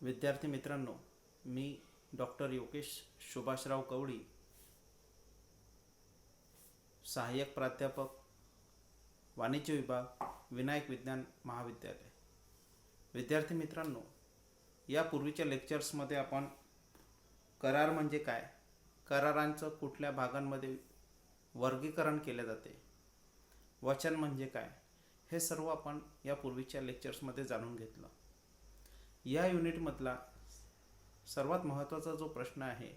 विद्यार्थी मित्रांनो, मी डॉक्टर योगेश सुभाषराव कवडी, सहाय्यक प्राध्यापक, वाणिज्य विभाग, विनायक विज्ञान महाविद्यालय. विद्यार्थी मित्रांनो, यापूर्वीच्या लेक्चर्समध्ये आपण करार म्हणजे काय, करारांचं कुठल्या भागांमध्ये वर्गीकरण केले जाते, वचन म्हणजे काय, हे सर्व आपण यापूर्वीच्या लेक्चर्समध्ये जाणून घेतलं. या युनिटमधला सर्वात महत्त्वाचा जो प्रश्न आहे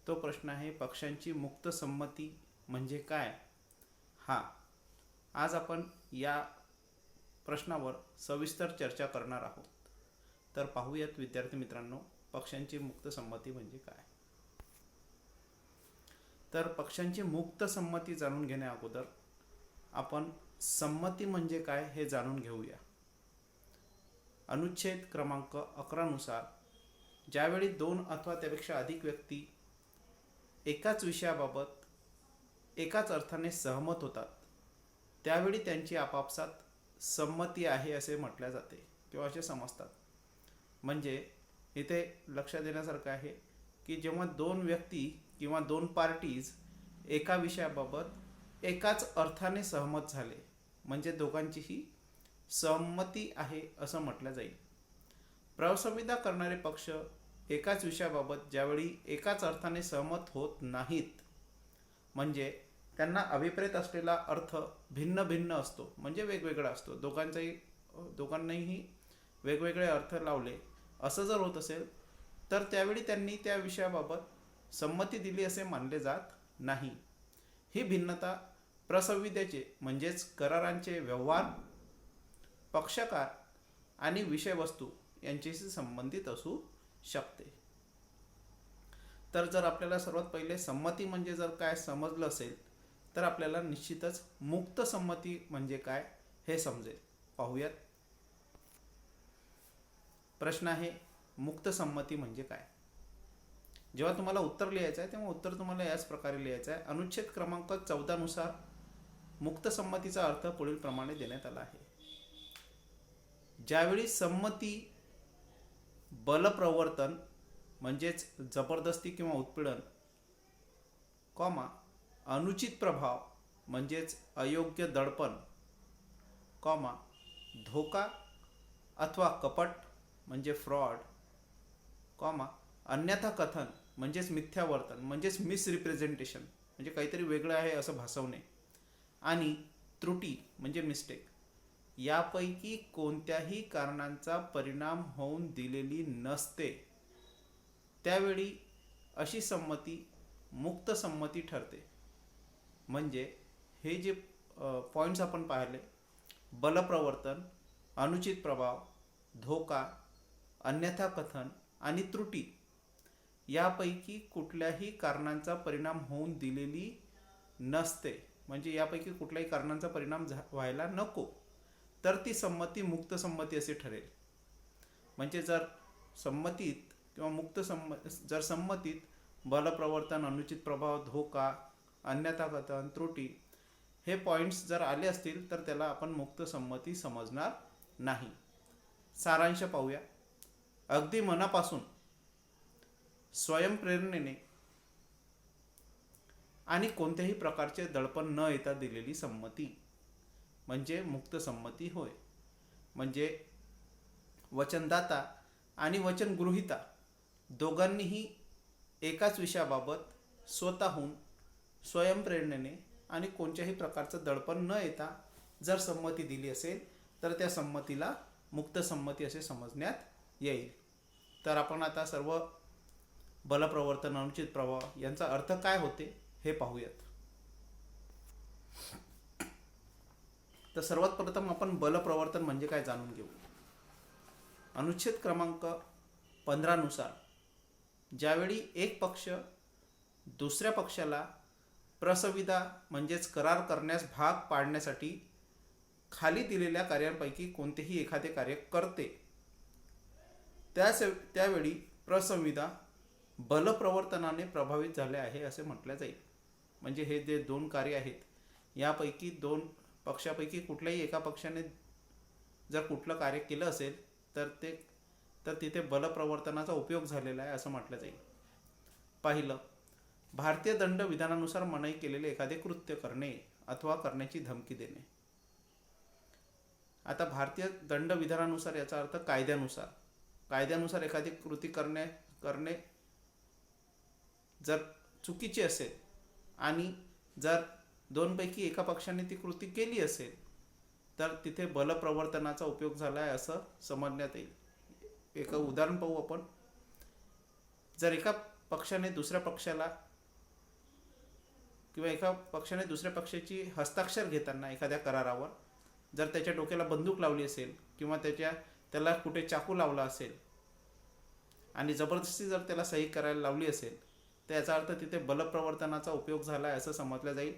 तो प्रश्न आहे पक्षांची मुक्त संमती म्हणजे काय. आज आपण या प्रश्नावर सविस्तर चर्चा करणार आहोत. तर पाहूयात विद्यार्थी मित्रांनो, पक्षांची मुक्त संमती म्हणजे काय. तर पक्षांची मुक्त संमती जाणून घेण्या अगोदर आपण संमती म्हणजे काय हे जाणून घेऊया. अनुच्छेद क्रमांक 11 नुसार ज्यावेळी 2 अथवा त्यापेक्षा अधिक व्यक्ती एकाच विषयाबाबत एकाच अर्थाने सहमत होतात त्यावेळी त्यांची आपापसात संमती आहे असे म्हटले जाते किंवा असे समजतात. म्हणजे इथे लक्षात देण्यासारखं आहे की जेव्हा 2 व्यक्ती किंवा 2 पार्टीज एका विषयाबाबत एकाच अर्थाने सहमत झाले म्हणजे दोघांचीही संमती आहे असं म्हटलं जाईल. प्रसंविधा करणारे पक्ष एकाच विषयाबाबत ज्यावेळी एकाच अर्थाने सहमत होत नाहीत म्हणजे त्यांना अभिप्रेत असलेला अर्थ भिन्न भिन्न असतो, म्हणजे वेगवेगळा असतो, दोघांनाही वेगवेगळे अर्थ लावले असं जर होत असेल तर त्यावेळी त्यांनी त्या विषयाबाबत संमती दिली असे मानले जात नाही. ही भिन्नता प्रसंविधेचे म्हणजेच करारांचे व्यवहार, पक्षकार आणि विषयवस्तू यांच्याशी संबंधित असू शकते. तर जर आपल्याला सर्वात पहिले संमती म्हणजे जर काय समजलं असेल तर आपल्याला निश्चितच मुक्त संमती म्हणजे काय हे समजेल. पाहूयात. प्रश्न आहे, मुक्त संमती म्हणजे काय. जेव्हा तुम्हाला उत्तर लिहायचं आहे तेव्हा उत्तर तुम्हाला याच प्रकारे लिहायचं आहे. अनुच्छेद क्रमांक 14 नुसार मुक्त संमतीचा अर्थ पुढील प्रमाणे देण्यात आला आहे. ज्यावेळी संमती बलप्रवर्तन म्हणजेच जबरदस्ती किंवा उत्पीडन, अनुचित प्रभाव म्हणजेच अयोग्य दडपण, धोका अथवा कपट म्हणजे फ्रॉड, अन्यथा कथन म्हणजेच मिथ्या वर्तन म्हणजेच मिसरिप्रेझेंटेशन म्हणजे काहीतरी वेगळं आहे असं भासवणे, आणि त्रुटी म्हणजे मिस्टेक यापैकी कोणत्याही कारणांचा परिणाम होऊन दिलेली नसते त्यावेळी अशी संमती मुक्त संमती ठरते. म्हणजे हे जे पॉईंट्स आपण पाहिले, बलप्रवर्तन, अनुचित प्रभाव, धोका, अन्यथा कथन आणि त्रुटी यापैकी कुठल्याही कारणांचा परिणाम होऊन दिलेली नसते म्हणजे यापैकी कुठल्याही कारणांचा परिणाम व्हायला नको तर ती संमती मुक्त संमती असे ठरेल. म्हणजे जर संमतीत किंवा जर संमतीत बलप्रवर्तन, अनुचित प्रभाव, धोका, अन्यथा कथन, त्रुटी हे पॉईंट्स जर आले असतील तर त्याला आपण मुक्त संमती समजणार नाही. सारांश पाहूया. अगदी मनापासून स्वयंप्रेरणेने आणि कोणत्याही प्रकारचे दडपण न येता दिलेली संमती म्हणजे मुक्त संमती होय. म्हणजे वचनदाता आणि वचनगृहीता दोघांनीही एकाच विषयाबाबत स्वतःहून स्वयंप्रेरणेने आणि कोणत्याही प्रकारचं दडपण न येता जर संमती दिली असेल तर त्या संमतीला मुक्त संमती असे समजण्यात येईल. तर आपण आता सर्व बलप्रवर्तन, अनुचित प्रभाव यांचा अर्थ काय होते हे पाहूयात. तर सर्वात प्रथम आपण बलप्रवर्तन म्हणजे काय जाणून घेऊ. अनुच्छेद क्रमांक 15 नुसार ज्यावेळी एक पक्ष दुसऱ्या पक्षाला प्रसंविधा म्हणजेच करार करण्यास भाग पाडण्यासाठी खाली दिलेल्या कार्यांपैकी कोणतेही एखादे कार्य करते त्यावेळी प्रसंविधा बलप्रवर्तनाने प्रभावित झाले आहे असे म्हटले जाईल. म्हणजे हे जे 2 कार्य आहेत यापैकी 2 पक्षापैकी कुठल्याही एका पक्षाने जर कुठलं कार्य केलं असेल तर ते तर तिथे बलप्रवर्तनाचा उपयोग झालेला आहे असं म्हटलं जाईल. पाहिलं, भारतीय दंड विधानानुसार मनाई केलेले एखादे कृत्य करणे अथवा करण्याची धमकी देणे. आता भारतीय दंड विधानानुसार याचा अर्थ कायद्यानुसार एखादी कृती करणे जर चुकीची असेल आणि जर दोनपैकी एका पक्षाने ती कृती केली असेल तर तिथे बलप्रवर्तनाचा उपयोग झाला आहे असं समजण्यात येईल. एक उदाहरण पाहू आपण. जर एका पक्षाने दुसऱ्या पक्षाला किंवा एका पक्षाने दुसऱ्या पक्षाची हस्ताक्षर घेताना एखाद्या करारावर जर त्याच्या डोक्याला बंदूक लावली असेल किंवा त्याला कुठे चाकू लावला असेल आणि जबरदस्ती जर त्याला सही करायला लावली असेल तर याचा अर्थ तिथे बलप्रवर्तनाचा उपयोग झाला आहे असं समजलं जाईल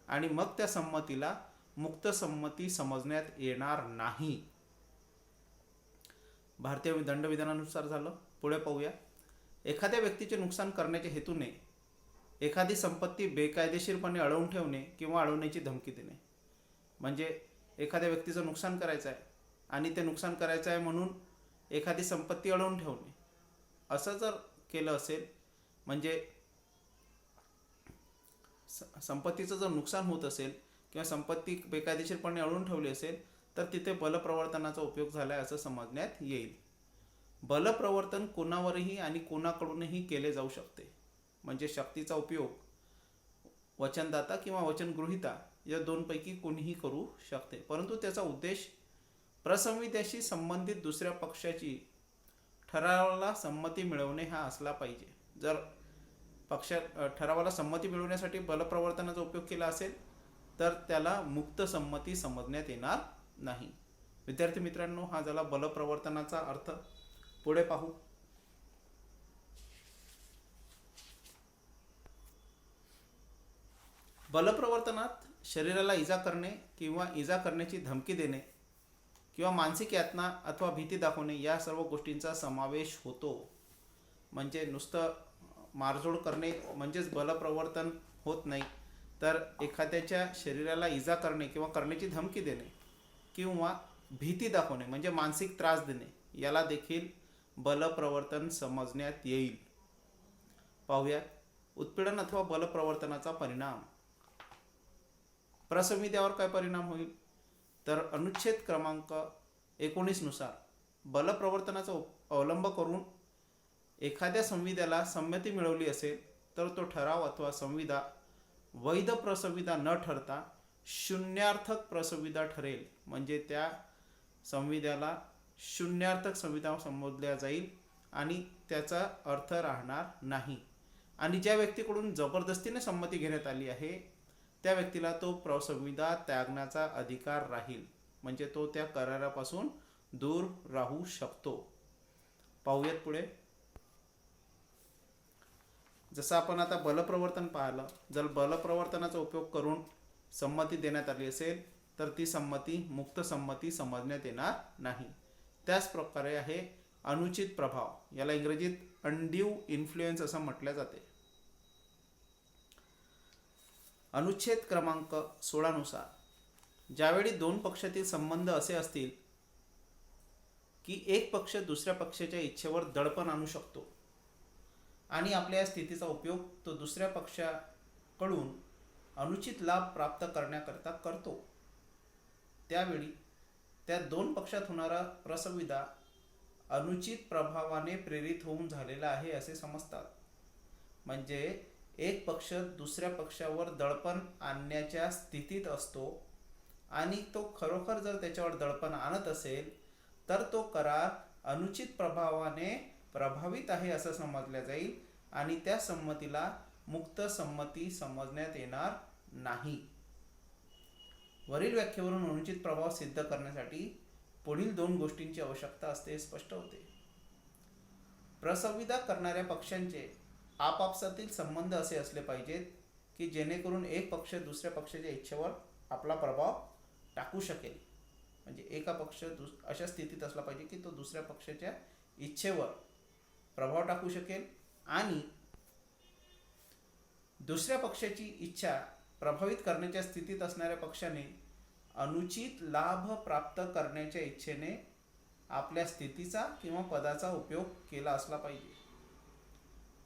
आणि मग त्या संमतीला मुक्त संमती समजण्यात येणार नाही. भारतीय दंडविधानानुसार झालं. पुढे पाहूया. एखाद्या व्यक्तीचे नुकसान करण्याच्या हेतूने एखादी संपत्ती बेकायदेशीरपणे अडवून ठेवणे किंवा अडवण्याची धमकी देणे. म्हणजे एखाद्या व्यक्तीचं नुकसान करायचं आहे आणि ते नुकसान करायचं आहे म्हणून एखादी संपत्ती अडवून ठेवणे असं जर केलं असेल म्हणजे संपत्तीचं जर नुकसान होत असेल किंवा संपत्ती बेकायदेशीरपणे अडवून ठेवली असेल तर तिथे बलप्रवर्तनाचा उपयोग झाला आहे असं समजण्यात येईल. बलप्रवर्तन कोणावरही आणि कोणाकडूनही केले जाऊ शकते. म्हणजे शक्तीचा उपयोग वचनदाता किंवा वचनगृहीता या दोनपैकी कोणीही करू शकते, परंतु त्याचा उद्देश प्रसंविध्याशी संबंधित दुसऱ्या पक्षाची ठरावाला संमती मिळवणे हा असला पाहिजे. जर ठरावाला संमती मिळवण्यासाठी बलप्रवर्तनाचा उपयोग केला असेल तर त्याला मुक्त संमती समजण्यात येणार नाही. विद्यार्थी मित्रांनो, हा झाला बलप्रवर्तनाचा अर्थ. पुढे पाहू. बलप्रवर्तनात शरीराला इजा करणे किंवा इजा करण्याची धमकी देणे किंवा मानसिक यातना अथवा भीती दाखवणे या सर्व गोष्टींचा समावेश होतो. म्हणजे नुसतं मारझोड करणे म्हणजेच बलप्रवर्तन होत नाही, तर एखाद्याच्या शरीराला इजा करणे किंवा करण्याची धमकी देणे किंवा भीती दाखवणे म्हणजे मानसिक त्रास देणे याला देखील बलप्रवर्तन समजण्यात येईल. पाहूया. उत्पीडन अथवा बलप्रवर्तनाचा परिणाम. प्रसंविध्यावर काय परिणाम होईल तर अनुच्छेद क्रमांक 19 नुसार बलप्रवर्तनाचा अवलंब करून एखाद्या संविध्याला संमती मिळवली असेल तर तो ठराव अथवा संविधा वैध प्रसंविधा न ठरता शून्यार्थक प्रसंविधा ठरेल. म्हणजे त्या संविध्याला शून्यार्थक संविधा संबोधल्या जाईल आणि त्याचा अर्थ राहणार नाही. आणि ज्या व्यक्तीकडून जबरदस्तीने संमती घेण्यात आली आहे त्या व्यक्तीला तो प्रसंविधा त्यागण्याचा अधिकार राहील. म्हणजे तो त्या करारापासून दूर राहू शकतो. पाहूयात पुढे. जसं आपण आता बलप्रवर्तन पाहिलं, जर बलप्रवर्तनाचा उपयोग करून संमती देण्यात आली असेल तर ती संमती मुक्त संमती समजण्यात येणार नाही. त्याच प्रकारे आहे अनुचित प्रभाव. याला इंग्रजीत अनड्यू इन्फ्लुएन्स असं म्हटलं जाते. अनुच्छेद क्रमांक 16 नुसार ज्यावेळी दोन पक्षातील संबंध असे असतील की एक पक्ष दुसऱ्या पक्षाच्या इच्छेवर दडपण आणू शकतो आणि आपल्या स्थितीचा उपयोग तो दुसऱ्या पक्षाकडून अनुचित लाभ प्राप्त करण्याकरता करतो, त्यावेळी त्या दोन पक्षात होणारा प्रसंविधा अनुचित प्रभावाने प्रेरित होऊन झालेला आहे असे समजतात. म्हणजे एक पक्ष दुसऱ्या पक्षावर दडपण आणण्याच्या स्थितीत असतो आणि तो खरोखर जर त्याच्यावर दडपण आणत असेल तर तो करार अनुचित प्रभावाने प्रभावित आहे असं समजलं जाईल आणि त्या संमतीला मुक्त संमती समजण्यात येणार नाही. वरील व्याख्येवरून अनुचित प्रभाव सिद्ध करण्यासाठी पुढील दोन गोष्टींची आवश्यकता असते हे स्पष्ट होते. प्रसंविधा करणाऱ्या पक्षांचे आपापसातील संबंध असे असले पाहिजेत की जेणेकरून एक पक्ष दुसऱ्या पक्षाच्या इच्छेवर आपला प्रभाव टाकू शकेल. म्हणजे एका पक्ष अशा स्थितीत असला पाहिजे की तो दुसऱ्या पक्षाच्या इच्छेवर प्रभाव टाकू शकेल आणि दुसऱ्या पक्षाची इच्छा प्रभावित करण्याच्या स्थितीत असणाऱ्या पक्षाने अनुचित लाभ प्राप्त करण्याच्या इच्छेने आपल्या स्थितीचा किंवा पदाचा उपयोग केला असला पाहिजे.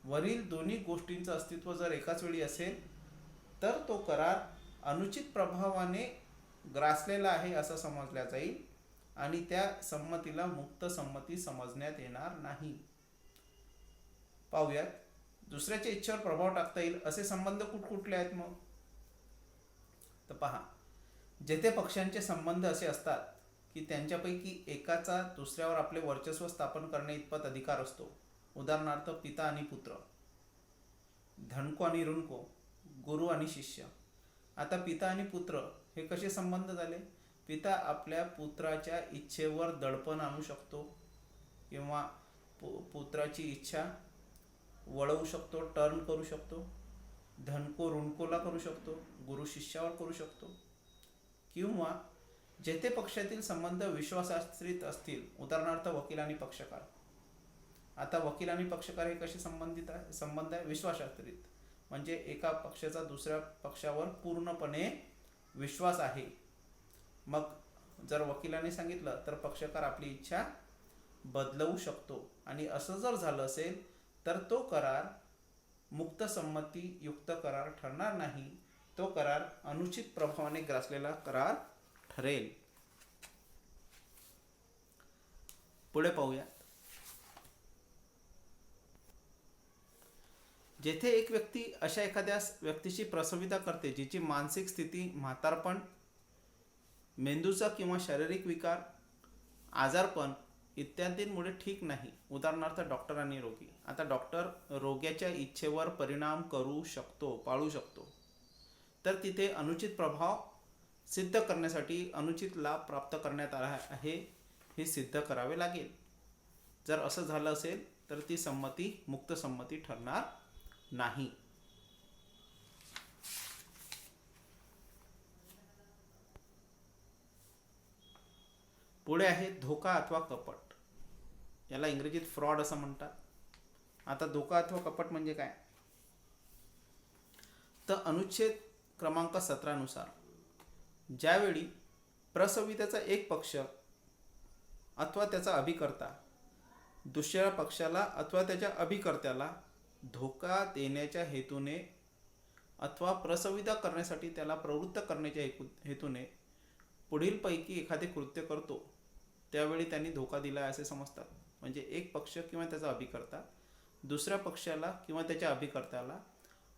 वरील दोन्ही गोष्टींचं अस्तित्व जर एकाच वेळी असेल तर तो करार अनुचित प्रभावाने ग्रासलेला आहे असं समजल्या जाईल आणि त्या संमतीला मुक्त संमती समजण्यात येणार नाही. पाहूयात, दुसऱ्याच्या इच्छेवर प्रभाव टाकता येईल असे संबंध कुठकुठले आहेत मग. तर पहा, जेथे पक्षांचे संबंध असे असतात की त्यांच्यापैकी एकाचा दुसऱ्यावर आपले वर्चस्व स्थापन करणे इतपत अधिकार असतो. उदाहरणार्थ पिता आणि पुत्र, धनको आणि ऋणको, गुरु आणि शिष्य. आता पिता आणि पुत्र हे कसे संबंध झाले? पिता आपल्या पुत्राच्या इच्छेवर दडपण आणू शकतो किंवा पुत्राची इच्छा वळवू शकतो, टर्न करू शकतो. धनको ऋणकोला करू शकतो, गुरु शिष्यावर करू शकतो. किंवा जेथे पक्षातील संबंध विश्वासाश्रित असतील, उदाहरणार्थ वकील आणि पक्षकार. आता वकील आणि पक्षकार हे कसे संबंध आहे? विश्वासाश्रित, म्हणजे एका पक्षाचा दुसऱ्या पक्षावर पूर्णपणे विश्वास आहे. मग जर वकिलाने सांगितलं तर पक्षकार आपली इच्छा बदलवू शकतो आणि असं जर झालं असेल तर तो करार मुक्त संमती युक्त करार ठरणार नाही. तो करार अनुचित प्रभावाने ग्रासलेला करार ठरेल. पुढे पाहूया, जेथे एक व्यक्ती अशा एखाद्या व्यक्तीची प्रसविता करते जिची मानसिक स्थिती म्हातारपण, मेंदूचा किंवा शारीरिक विकार, आजारपण इत्यादींमुळे ठीक नाही. उदाहरणार्थ डॉक्टर आणि रोगी. आता डॉक्टर रोग्याच्या इच्छेवर परिणाम करू शकतो, पाळू शकतो, तर तिथे अनुचित प्रभाव सिद्ध करण्यासाठी अनुचित लाभ प्राप्त करण्यात आला आहे हे सिद्ध करावे लागेल. जर असं झालं असेल तर ती संमती मुक्त संमती ठरणार नाही. पुढे आहे धोका अथवा कपट. याला इंग्रजीत फ्रॉड असं म्हणतात. आता धोका अथवा कपट म्हणजे काय? तर अनुच्छेद क्रमांक 17 नुसार ज्यावेळी प्रसवितेचा एक पक्ष अथवा त्याचा अभिकर्ता दुसऱ्या पक्षाला अथवा त्याच्या अभिकर्त्याला धोका देण्याच्या हेतूने अथवा प्रसविता करण्यासाठी त्याला प्रवृत्त करण्याच्या हेतूने पुढीलपैकी एखादे कृत्य करतो, त्यावेळी त्यांनी धोका दिला असे समजतात. म्हणजे एक पक्ष किंवा त्याचा अभिकर्ता दुसऱ्या पक्षाला किंवा त्याच्या अभिकर्त्याला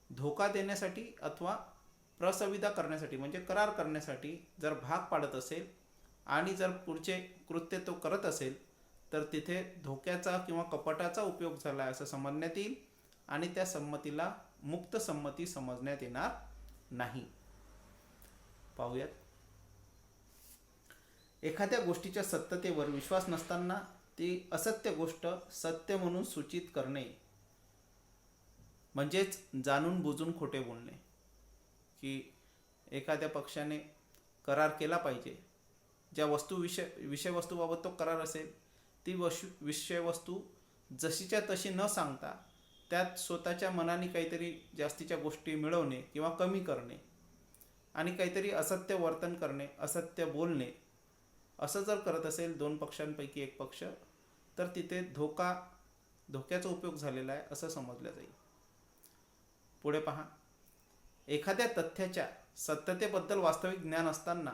धोका देण्यासाठी अथवा प्रसविता करण्यासाठी म्हणजे करार करण्यासाठी जर भाग पाडत असेल आणि जर पुढचे कृत्य तो करत असेल तर तिथे धोक्याचा किंवा कपटाचा उपयोग झाला असं समजण्यात येईल आणि त्या संमतीला मुक्त संमती समजण्यात येणार नाही. पाहूयात, एखाद्या गोष्टीच्या सत्यतेवर विश्वास नसताना ती असत्य गोष्ट सत्य म्हणून सूचित करणे म्हणजेच जाणून बुजून खोटे बोलणे. की एखाद्या पक्षाने करार केला पाहिजे, ज्या विषयवस्तूबाबत तो करार असेल ती विषयवस्तू जशीच्या तशी न सांगता त्यात स्वतःच्या मनाने काहीतरी जास्तीच्या गोष्टी मिळवणे किंवा कमी करणे आणि काहीतरी असत्य वर्तन करणे, असत्य बोलणे, असं जर करत असेल दोन पक्षांपैकी एक पक्ष, तर तिथे धोक्याचा उपयोग झालेला आहे असं समजलं जाईल. पुढे पहा, एखाद्या तथ्याच्या सत्यतेबद्दल वास्तविक ज्ञान असताना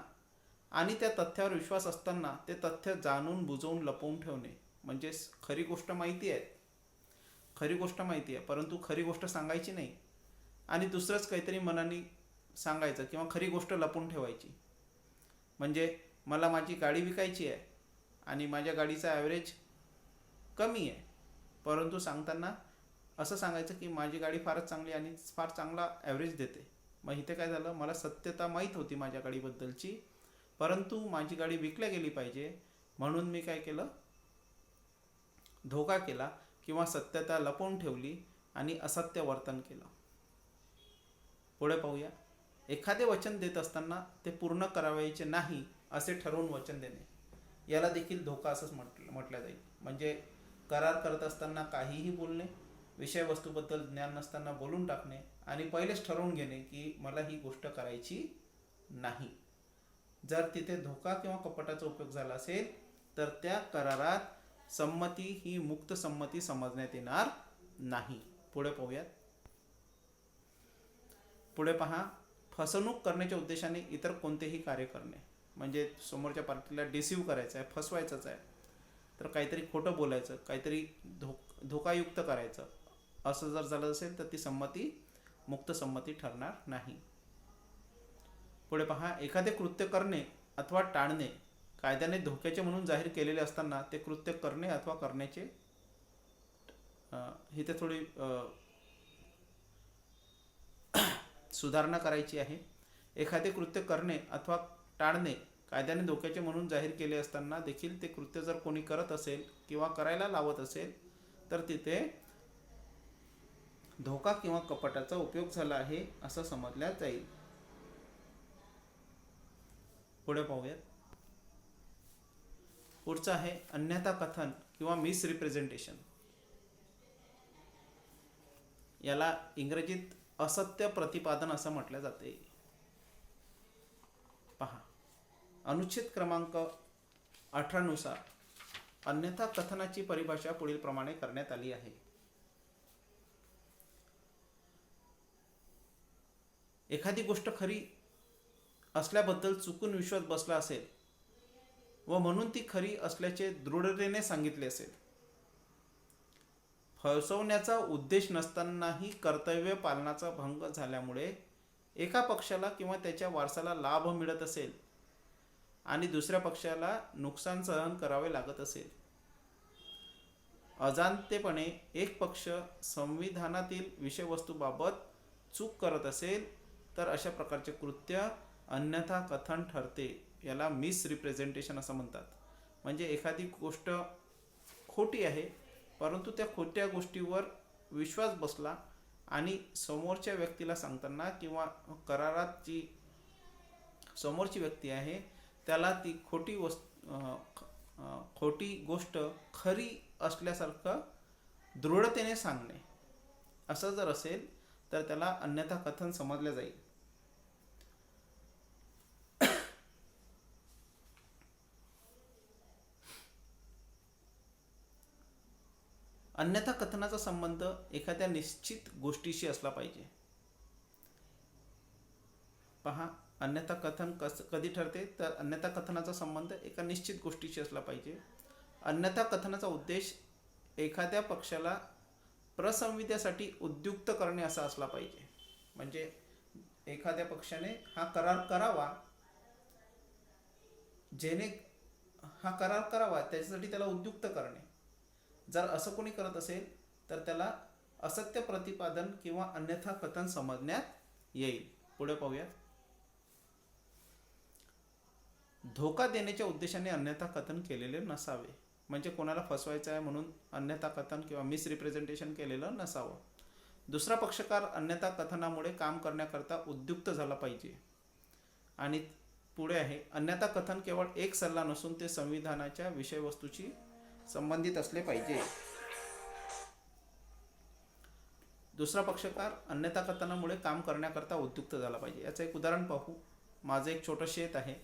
आणि त्या तथ्यावर विश्वास असताना ते तथ्य जाणून बुजवून लपवून ठेवणे. म्हणजे खरी गोष्ट माहिती आहे परंतु खरी गोष्ट सांगायची नाही आणि दुसरंच काहीतरी मनाने सांगायचं किंवा खरी गोष्ट लपवून ठेवायची. म्हणजे मला माझी गाडी विकायची आहे आणि माझ्या गाडीचा ॲव्हरेज कमी आहे, परंतु सांगताना असं सांगायचं की माझी गाडी फारच चांगली आणि फार चांगला ॲव्हरेज देते. मग इथे काय झालं, मला सत्यता माहीत होती माझ्या गाडीबद्दलची, परंतु माझी गाडी विकल्या गेली पाहिजे म्हणून मी काय केलं, धोका केला किंवा सत्यता लपवून ठेवली आणि असत्य वर्तन केलं. पुढे पाहूया, एखादे वचन देत असताना ते पूर्ण करावायचे नाही असे ठरवून वचन देणे, याला देखील धोका असंच म्हटलं जाईल. म्हणजे करार करत असताना काहीही बोलणे, विषयवस्तूबद्दल ज्ञान नसताना बोलून टाकणे आणि पहिलेच ठरवून घेणे की मला ही गोष्ट करायची नाही. जर तिथे धोका किंवा कपटाचा उपयोग झाला असेल तर त्या करारात संमती ही मुक्त संमती समजण्यात येणार नाही. पुढे पाहूयात. पुढे पहा, फसवणूक करण्याच्या उद्देशाने इतर कोणतेही कार्य करणे, म्हणजे समोरच्या पार्टीला डिसीव्ह करायचं आहे, फसवायचंच आहे, तर काहीतरी खोटं बोलायचं, काहीतरी धोकायुक्त करायचं, असं जर झालं असेल तर ती संमती मुक्त संमती ठरणार नाही. पुढे पहा, एखादे कृत्य करणे अथवा टाळणे कायद्याने धोक्याचे म्हणून जाहीर केलेले असताना ते कृत्य करणे अथवा करण्याचे इथे थोडी सुधारणा करायची आहे. एखादे कृत्य करणे अथवा टाळणे कायद्याने धोक्याचे म्हणून जाहीर केले असताना देखील ते कृत्य जर कोणी करत असेल किंवा करायला लावत असेल तर तिथे धोका किंवा कपटाचा उपयोग झाला आहे असं समजल्या जाईल. पुढे पाहूयात. पुढचं आहे अन्यथा कथन किंवा मिसरिप्रेझेंटेशन. याला इंग्रजीत असत्य प्रतिपादन असं म्हटलं जाते. पहा, अनुच्छेद क्रमांक 18 नुसार अन्यथा कथनाची परिभाषा पुढील प्रमाणे करण्यात आली आहे. एखादी गोष्ट खरी असल्याबद्दल चुकून विश्वास बसला असेल व म्हणून ती खरी असल्याचे दृढतेने सांगितले असेल, फसवण्याचा उद्देश नसतानाही कर्तव्य पालनाचा भंग झाल्यामुळे एका पक्षाला किंवा त्याच्या वारसाला लाभ मिळत असेल आणि दुसऱ्या पक्षाला नुकसान सहन करावे लागत असेल, अजाणतेपणे एक पक्ष संविधानातील विषयवस्तूबाबत चूक करत असेल तर अशा प्रकारचे कृत्य अन्यथा कथन ठरते. याला मिसरिप्रेझेंटेशन असं म्हणतात. म्हणजे एखादी गोष्ट खोटी आहे परंतु त्या खोट्या गोष्टीवर विश्वास बसला आणि समोरच्या व्यक्तीला सांगताना किंवा करारात जी समोरची व्यक्ती आहे त्याला ती खोटी गोष्ट खरी असल्यासारखं दृढतेने सांगणे, असं जर असेल तर त्याला अन्यथा कथन समजले जाईल. अन्यथा कथनाचा संबंध एखाद्या निश्चित गोष्टीशी असला पाहिजे. पहा, अन्यथा कथन कधी ठरते तर अन्यथा कथनाचा संबंध एका निश्चित गोष्टीशी असला पाहिजे. अन्यथा कथनाचा उद्देश एखाद्या पक्षाला प्रसंविधासाठी उद्युक्त करणे असा असला पाहिजे. म्हणजे एखाद्या पक्षाने हा करार करावा त्याच्यासाठी त्याला उद्युक्त करणे. जर असं कोणी करत असेल तर त्याला असत्य प्रतिपादन किंवा अन्यथा कथन समजण्यात येईल. पुढे पाहूया. धोका देण्याच्या उद्देशाने अन्यथा कथन केलेले नसावे. म्हणजे कोणाला फसवायचं आहे म्हणून अन्यथा कथन किंवा मिसरिप्रेझेंटेशन केलेलं नसावं. दुसरा पक्षकार अन्यथा कथनामुळे काम करण्याकरता उद्युक्त झाला पाहिजे. आणि पुढे आहे, अन्यथा कथन केवळ एक सल्ला नसून ते संविधानाच्या विषयवस्तूशी संबंधित असले पाहिजे. दुसरा पक्षकार अन्यथा कथनामुळे काम करण्याकरता उद्युक्त झाला पाहिजे. याचं एक उदाहरण पाहू. माझं एक छोटं शेत आहे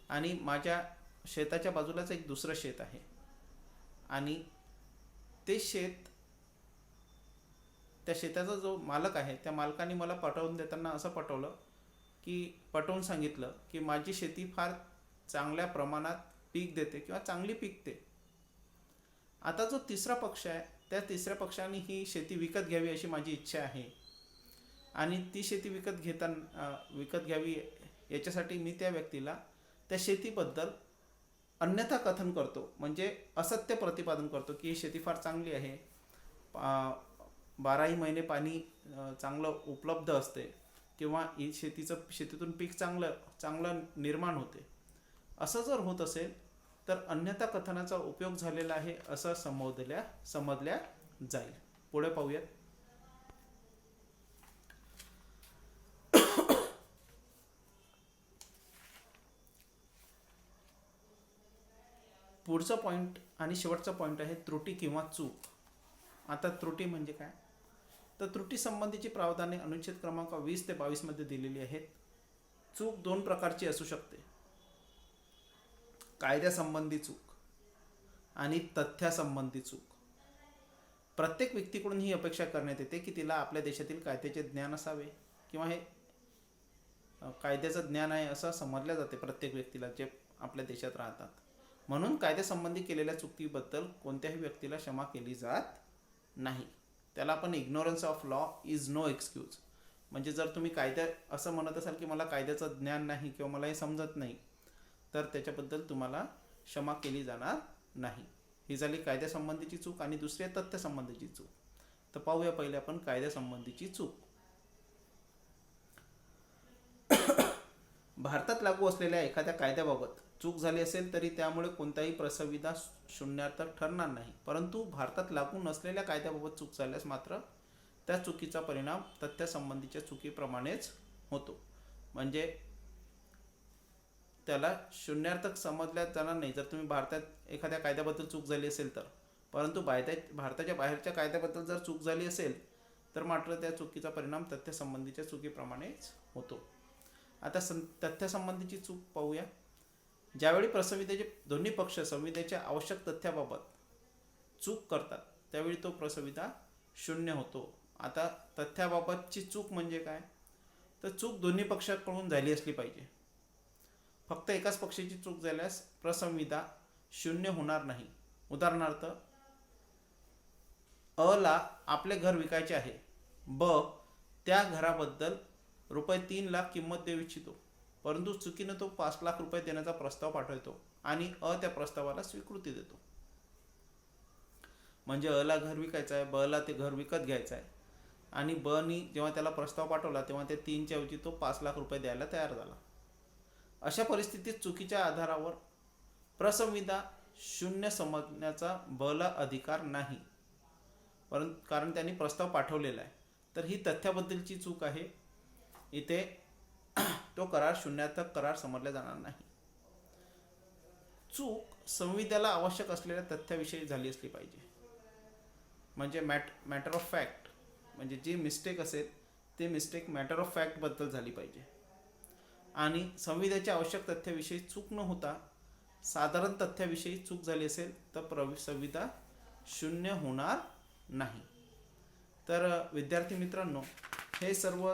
आणि माझ्या शेताच्या बाजूलाच एक दुसरं शेत आहे आणि ते शेत, त्या शेताचा जो मालक आहे त्या मालकाने मला पटवून देताना असं पटवून सांगितलं की माझी शेती फार चांगल्या प्रमाणात पीक देते किंवा चांगली पिकते. आता जो तिसरा पक्ष आहे त्या तिसऱ्या पक्षाने ही शेती विकत घ्यावी अशी माझी इच्छा आहे आणि ती शेती विकत घ्यावी याच्यासाठी मी त्या व्यक्तीला त्या शेतीबद्दल अन्यथा कथन करतो. म्हणजे असत्य प्रतिपादन करतो की ही शेती फार चांगली आहे, 12ही महिने पाणी चांगलं उपलब्ध असते किंवा ही शेतीतून पीक चांगलं निर्माण होते. असं जर होत असेल तर अन्यथा कथनाचा उपयोग झालेला आहे असं समजल्या जाईल. पुढे पाहूयात. पुढचा पॉईंट आणि शेवटचा पॉईंट आहे त्रुटी किंवा चूक. आता त्रुटी म्हणजे काय, तर त्रुटी संबंधीची प्रावधाने अनुच्छेद क्रमांक 20 ते 22 मध्ये दिलेली आहेत. चूक दोन प्रकारची असू शकते. कायद्यासंबंधी चूक आणि तथ्यासंबंधी चूक. प्रत्येक व्यक्तीकडून ही अपेक्षा करण्यात येते की तिला आपल्या देशातील कायद्याचे ज्ञान असावे किंवा हे कायद्याचं ज्ञान आहे असं समजल्या जाते प्रत्येक व्यक्तीला जे आपल्या देशात राहतात. म्हणून कायद्यासंबंधी केलेल्या चुकीबद्दल कोणत्याही व्यक्तीला क्षमा केली जात नाही. त्याला आपण ignorance of law is no excuse. म्हणजे जर तुम्ही कायद्या असं म्हणत असाल की मला कायद्याचं ज्ञान नाही किंवा मला हे समजत नाही, तर त्याच्याबद्दल तुम्हाला क्षमा केली जाणार नाही. ही झाली कायद्यासंबंधीची चूक. आणि दुसरी आहे तथ्यासंबंधीची चूक. तर पाहूया पहिले आपण कायद्यासंबंधीची चूक. भारतात लागू असलेल्या एखाद्या कायद्याबाबत चूक झाली असेल तरी त्यामुळे कोणताही प्रसविदा शून्यार्थक ठरणार नाही. परंतु भारतात लागू नसलेल्या कायद्याबाबत चूक झाल्यास मात्र त्या चुकीचा परिणाम तथ्यासंबंधीच्या चुकीप्रमाणेच होतो. म्हणजे त्याला शून्यार्थक समजल्या जाणार नाही जर तुम्ही भारतात एखाद्या कायद्याबद्दल चूक झाली असेल तर. परंतु भारताच्या बाहेरच्या कायद्याबद्दल जर चूक झाली असेल तर मात्र त्या चुकीचा परिणाम तथ्यासंबंधीच्या चुकीप्रमाणेच होतो. आता तथ्यासंबंधीची चूक पाहूया. ज्यावेळी प्रसंविधेचे दोन्ही पक्ष संविधेच्या आवश्यक तथ्याबाबत चूक करतात त्यावेळी तो प्रसंविधा शून्य होतो. आता तथ्याबाबतची चूक म्हणजे काय, तर चूक दोन्ही पक्षाकडून झाली असली पाहिजे. फक्त एकाच पक्षाची चूक झाल्यास प्रसंविधा शून्य होणार नाही. उदाहरणार्थ, अ ला आपले घर विकायचे आहे. ब त्या घराबद्दल ₹3,00,000 किंमत देऊ इच्छितो, परंतु चुकीने तो ₹5,00,000 देण्याचा प्रस्ताव पाठवतो आणि अ त्या प्रस्तावाला स्वीकृती देतो. म्हणजे अ ला घर विकायचं आहे, ब ला ते घर विकत घ्यायचं आहे आणि ब नी जेव्हा त्याला प्रस्ताव पाठवला तेव्हा ते 3च्या ऐवजी तो ₹5,00,000 द्यायला तयार झाला. अशा परिस्थितीत चुकीच्या आधारावर प्रसंविधा शून्य समजण्याचा ब ला अधिकार नाही, परंतु कारण त्यांनी प्रस्ताव पाठवलेला आहे. तर ही तथ्याबद्दलची चूक आहे. इथे तो करार शून्यार्थक करार समजला जाणार नाही. चूक संविधानाला आवश्यक असलेल्या तथ्याविषयी झाली असली पाहिजे. म्हणजे मॅटर ऑफ फॅक्ट, म्हणजे जी मिस्टेक असेल ते मिस्टेक मॅटर ऑफ फॅक्ट बद्दल झाली पाहिजे. आणि संविधानाच्या आवश्यक तथ्याविषयी चूक न होता साधारण तथ्याविषयी चूक झाली असेल तर संविधा शून्य होणार नाही. तर विद्यार्थी मित्रांनो, हे सर्व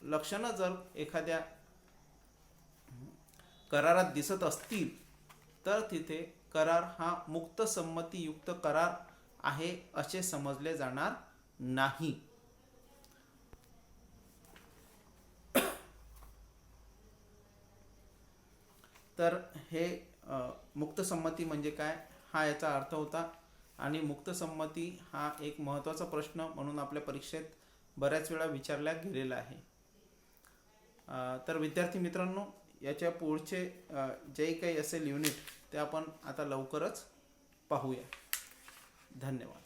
लक्षणं जर एखाद्या करारात दिसत असतील तर तिथे करार हा मुक्त संमतीयुक्त करार आहे असे समजले जाणार नाही. तर हे मुक्त संमती म्हणजे काय हा याचा अर्थ होता. आणि मुक्त संमती हा एक महत्त्वाचा प्रश्न म्हणून आपल्या परीक्षेत बऱ्याच वेळा विचारला गेलेला आहे. तर विद्यार्थी मित्रांनो, याच्या पुढचे जे काही असेल युनिट ते आपण आता लवकरच पाहूया. धन्यवाद.